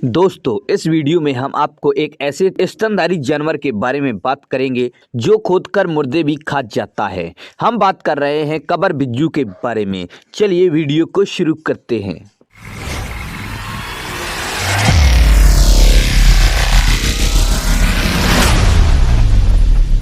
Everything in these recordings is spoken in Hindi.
दोस्तों, इस वीडियो में हम आपको एक ऐसे स्तनधारी जानवर के बारे में बात करेंगे जो खोदकर मुर्दे भी खा जाता है। हम बात कर रहे हैं कबर बिज्जू के बारे में। चलिए वीडियो को शुरू करते हैं।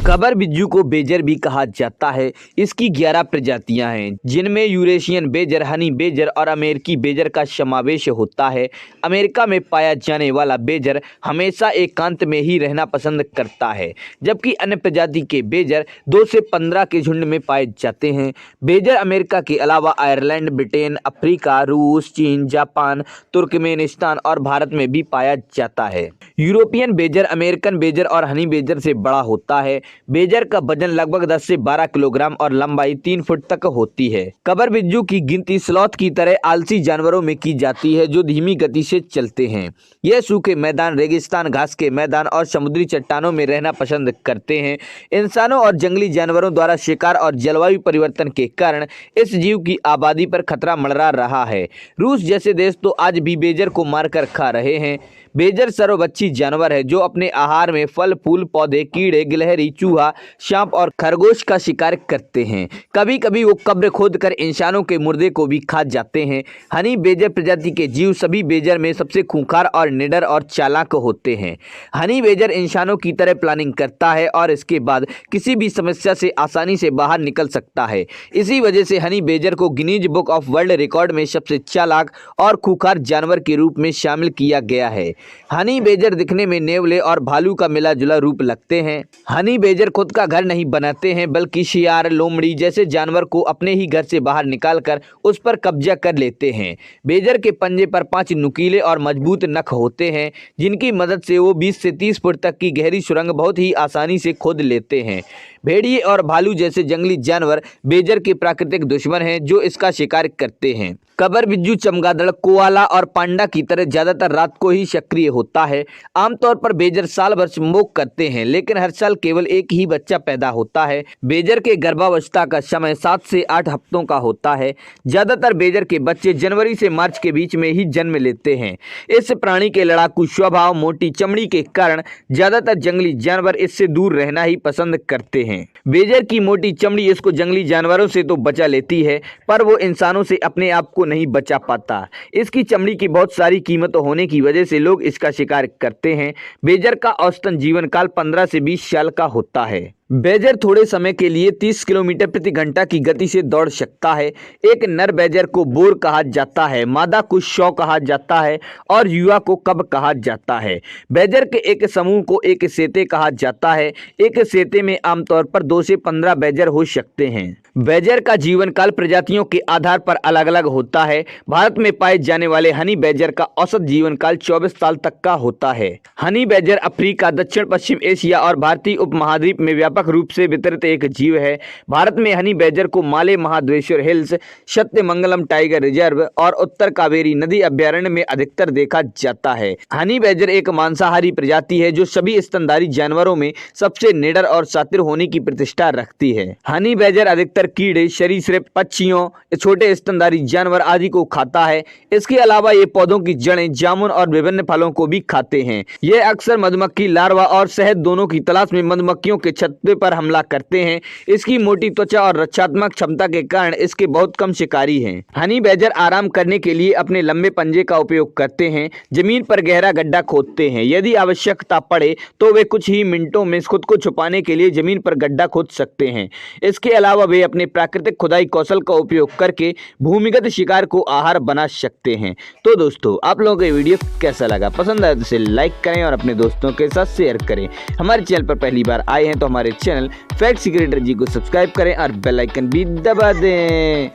कबर बिज्जू को बेजर भी कहा जाता है। इसकी 11 प्रजातियां हैं, जिनमें यूरेशियन बेजर, हनी बेजर और अमेरिकी बेजर का समावेश होता है। अमेरिका में पाया जाने वाला बेजर हमेशा एकांत में ही रहना पसंद करता है, जबकि अन्य प्रजाति के बेजर 2 से 15 के झुंड में पाए जाते हैं। बेजर अमेरिका के अलावा आयरलैंड, ब्रिटेन, अफ्रीका, रूस, चीन, जापान, तुर्कमेनिस्तान और भारत में भी पाया जाता है। यूरोपियन बेजर अमेरिकन बेजर और हनी बेजर से बड़ा होता है। बेजर का वजन लगभग 10 से 12 किलोग्राम और लंबाई 3 फुट तक होती है। कबर बिज्जू की गिनती स्लॉथ की तरह आलसी जानवरों में की जाती है, जो धीमी गति से चलते हैं। यह सूखे मैदान, रेगिस्तान, घास के मैदान और समुद्री चट्टानों में रहना पसंद करते हैं। इंसानों और जंगली जानवरों द्वारा शिकार और जलवायु परिवर्तन के कारण इस जीव की आबादी पर खतरा मंडरा रहा है। रूस जैसे देश तो आज भी बेजर को मारकर खा रहे हैं। बेजर सर्वभक्षी जानवर है, जो अपने आहार में फल, फूल, पौधे, कीड़े, गिलहरी, चूहा, सांप और खरगोश का शिकार करते हैं। कभी कभी वो कब्र खोदकर इंसानों के मुर्दे को भी खा जाते हैं। हनी बेजर प्रजाति के जीव सभी बेजर में सबसे खूंखार और निडर और चालाक होते हैं। हनी बेजर इंसानों की तरह प्लानिंग करता है और इसके बाद किसी भी समस्या से आसानी से बाहर निकल सकता है। इसी वजह से हनी बेजर को Guinness book of world record में सबसे चालाक और खूंखार जानवर के रूप में शामिल किया गया है। हनी बेजर दिखने में नेवले और भालू का मिला जुला रूप लगते हैं। हनी बेजर खुद का घर नहीं बनाते हैं, बल्कि शियार, लोमड़ी जैसे जानवर को अपने ही घर से बाहर निकालकर उस पर कब्जा कर लेते हैं। बेजर के पंजे पर 5 नुकीले और मजबूत नख होते हैं, जिनकी मदद से वो 20 से 30 फुट तक की गहरी सुरंग बहुत ही आसानी से खोद लेते हैं। भेड़िए और भालू जैसे जंगली जानवर बेजर के प्राकृतिक दुश्मन हैं, जो इसका शिकार करते हैं। कबर बिज्जू चमगादड़, कोआला और पांडा की तरह ज्यादातर रात को ही सक्रिय होता है। आमतौर पर बेजर साल भर स्मोक करते हैं, लेकिन हर साल केवल एक ही बच्चा पैदा होता है। बेजर के गर्भावस्था का समय 7 से 8 हफ्तों का होता है। ज्यादातर बेजर के बच्चे जनवरी से मार्च के बीच में ही जन्म लेते हैं। इस प्राणी के लड़ाकू स्वभाव, मोटी चमड़ी के कारण ज्यादातर जंगली जानवर इससे दूर रहना ही पसंद करते हैं। बेजर की मोटी चमड़ी इसको जंगली जानवरों से तो बचा लेती है, पर वो इंसानों से अपने आप को नहीं बचा पाता। इसकी चमड़ी की बहुत सारी कीमत होने की वजह से लोग इसका शिकार करते हैं। बेजर का औसतन जीवन काल 15 से 20 साल का होता है। बेजर थोड़े समय के लिए 30 किलोमीटर प्रति घंटा की गति से दौड़ सकता है। एक नर बेजर को बोर कहा जाता है, मादा को शौ कहा जाता है और युवा को कब कहा जाता है। बेजर के एक समूह को एक सेते कहा जाता है। एक सेते में आमतौर पर 2 से 15 बेजर हो सकते हैं। बेजर का जीवन काल प्रजातियों के आधार पर अलग अलग होता है। भारत में पाए जाने वाले हनी बेजर का औसत जीवन काल 24 साल तक का होता है। हनी बेजर अफ्रीका, दक्षिण पश्चिम एशिया और भारतीय उपमहाद्वीप में व्यापक रूप से वितरित एक जीव है। भारत में हनी बेजर को माले महाद्वेश्वर हिल्स, सत्यमंगलम टाइगर रिजर्व और उत्तर कावेरी नदी अभ्यारण्य में अधिकतर देखा जाता है। हनी बेजर एक मांसाहारी प्रजाति है, जो सभी स्तनधारी जानवरों में सबसे निडर और शातिर होने की प्रतिष्ठा रखती है। हनी बेजर अधिकतर कीड़े, सरीसृप, पक्षियों, छोटे स्तनधारी जानवर आदि को खाता है। इसके अलावा ये पौधों की जड़ें, जामुन और विभिन्न फलों को भी खाते हैं। ये अक्सर मधुमक्खी लार्वा और शहद दोनों की तलाश में मधुमक्खियों के छत्ते पर हमला करते हैं। इसकी मोटी त्वचा और रक्षात्मक क्षमता के कारण इसके बहुत कम शिकारी हैं। हनी बेजर आराम करने के लिए अपने लंबे पंजे का उपयोग करते हैं। जमीन पर गहरा गड्ढा खोदते हैं। यदि आवश्यकता पड़े तो वे कुछ ही मिनटों में खुद को छुपाने के लिए जमीन पर गड्ढा खोद सकते हैं। इसके अलावा वे अपने प्राकृतिक खुदाई कौशल का उपयोग करके भूमिगत शिकार को आहार बना सकते हैं। तो दोस्तों, आप लोगों को ये वीडियो कैसा लगा? पसंद आया तो इसे लाइक करें और अपने दोस्तों के साथ शेयर करें। हमारे चैनल पर पहली बार आए हैं तो हमारे चैनल फैक्ट सीक्रेटर जी को सब्सक्राइब करें और बेल आइकन भी दबा दें।